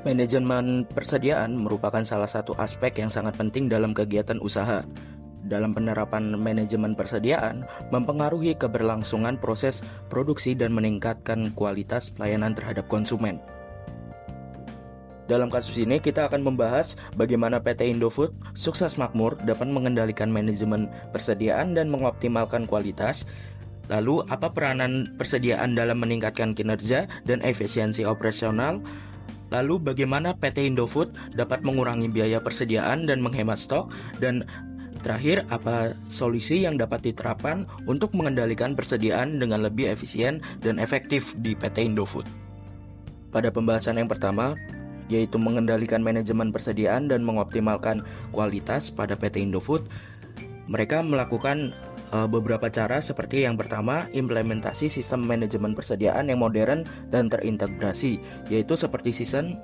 Manajemen persediaan merupakan salah satu aspek yang sangat penting dalam kegiatan usaha. Dalam penerapan manajemen persediaan, mempengaruhi keberlangsungan proses produksi dan meningkatkan kualitas pelayanan terhadap konsumen. Dalam kasus ini, kita akan membahas bagaimana PT Indofood sukses makmur dapat mengendalikan manajemen persediaan dan mengoptimalkan kualitas. Lalu, apa peranan persediaan dalam meningkatkan kinerja dan efisiensi operasional? Lalu bagaimana PT Indofood dapat mengurangi biaya persediaan dan menghemat stok? Dan terakhir, apa solusi yang dapat diterapkan untuk mengendalikan persediaan dengan lebih efisien dan efektif di PT Indofood? Pada pembahasan yang pertama, yaitu mengendalikan manajemen persediaan dan mengoptimalkan kualitas pada PT Indofood, mereka melakukan beberapa cara seperti yang pertama, implementasi sistem manajemen persediaan yang modern dan terintegrasi, yaitu seperti sistem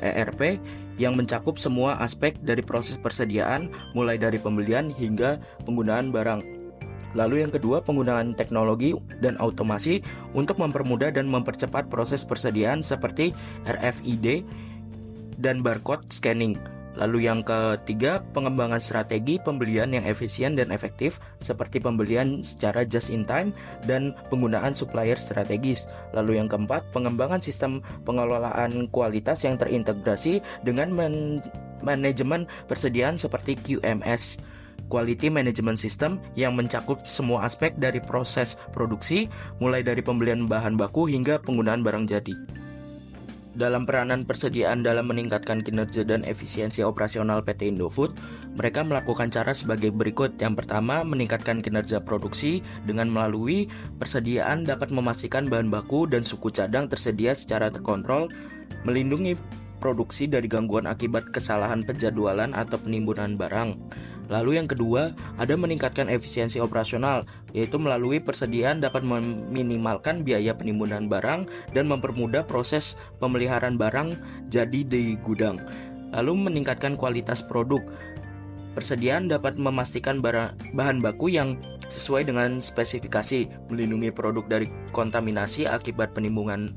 ERP yang mencakup semua aspek dari proses persediaan mulai dari pembelian hingga penggunaan barang. Lalu yang kedua, penggunaan teknologi dan automasi untuk mempermudah dan mempercepat proses persediaan seperti RFID dan barcode scanning. Lalu yang ketiga, pengembangan strategi pembelian yang efisien dan efektif seperti pembelian secara just in time dan penggunaan supplier strategis. Lalu yang keempat, pengembangan sistem pengelolaan kualitas yang terintegrasi dengan manajemen persediaan seperti QMS, Quality Management System, yang mencakup semua aspek dari proses produksi mulai dari pembelian bahan baku hingga penggunaan barang jadi. Dalam peranan persediaan dalam meningkatkan kinerja dan efisiensi operasional PT Indofood, mereka melakukan cara sebagai berikut. Yang pertama, meningkatkan kinerja produksi dengan melalui persediaan dapat memastikan bahan baku dan suku cadang tersedia secara terkontrol, melindungi produksi dari gangguan akibat kesalahan penjadwalan atau penimbunan barang. Lalu yang kedua, ada meningkatkan efisiensi operasional, yaitu melalui persediaan dapat meminimalkan biaya penimbunan barang dan mempermudah proses pemeliharaan barang jadi di gudang. Lalu meningkatkan kualitas produk. Persediaan dapat memastikan bahan baku yang sesuai dengan spesifikasi, melindungi produk dari kontaminasi akibat penimbunan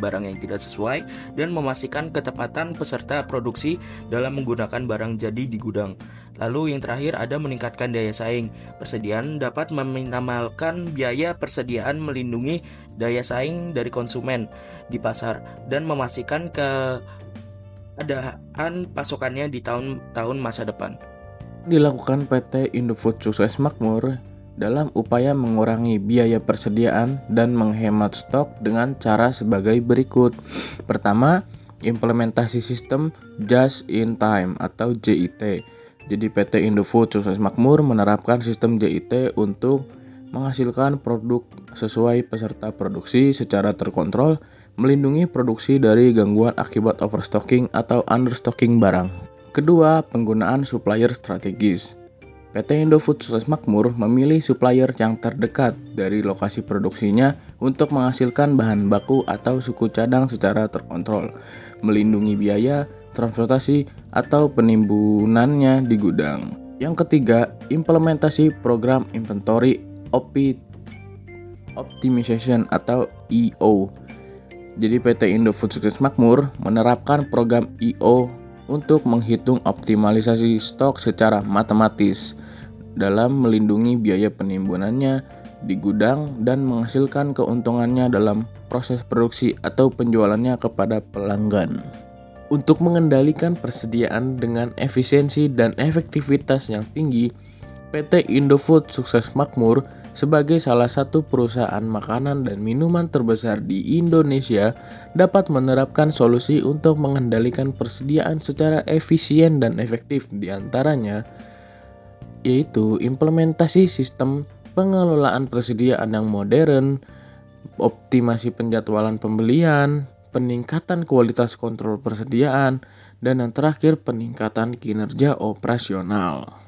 barang yang tidak sesuai, dan memastikan ketepatan peserta produksi dalam menggunakan barang jadi di gudang. Lalu yang terakhir, ada meningkatkan daya saing. Persediaan dapat meminimalkan biaya persediaan, melindungi daya saing dari konsumen di pasar, dan memastikan keadaan pasokannya di tahun-tahun masa depan. Dilakukan PT Indofood sukses makmur dalam upaya mengurangi biaya persediaan dan menghemat stok dengan cara sebagai berikut. Pertama, implementasi sistem just in time atau JIT. Jadi PT Indofood sukses makmur menerapkan sistem JIT untuk menghasilkan produk sesuai peserta produksi secara terkontrol, melindungi produksi dari gangguan akibat overstocking atau understocking barang. Kedua, penggunaan supplier strategis. PT Indofood sukses makmur memilih supplier yang terdekat dari lokasi produksinya untuk menghasilkan bahan baku atau suku cadang secara terkontrol, melindungi biaya transportasi atau penimbunannya di gudang. Yang ketiga, implementasi program inventory optimization atau EO. Jadi PT Indofood sukses makmur menerapkan program EO untuk menghitung optimalisasi stok secara matematis dalam melindungi biaya penimbunannya di gudang dan menghasilkan keuntungannya dalam proses produksi atau penjualannya kepada pelanggan. Untuk mengendalikan persediaan dengan efisiensi dan efektivitas yang tinggi, PT Indofood sukses makmur sebagai salah satu perusahaan makanan dan minuman terbesar di Indonesia dapat menerapkan solusi untuk mengendalikan persediaan secara efisien dan efektif, diantaranya yaitu implementasi sistem pengelolaan persediaan yang modern, optimasi penjadwalan pembelian, peningkatan kualitas kontrol persediaan, dan yang terakhir peningkatan kinerja operasional.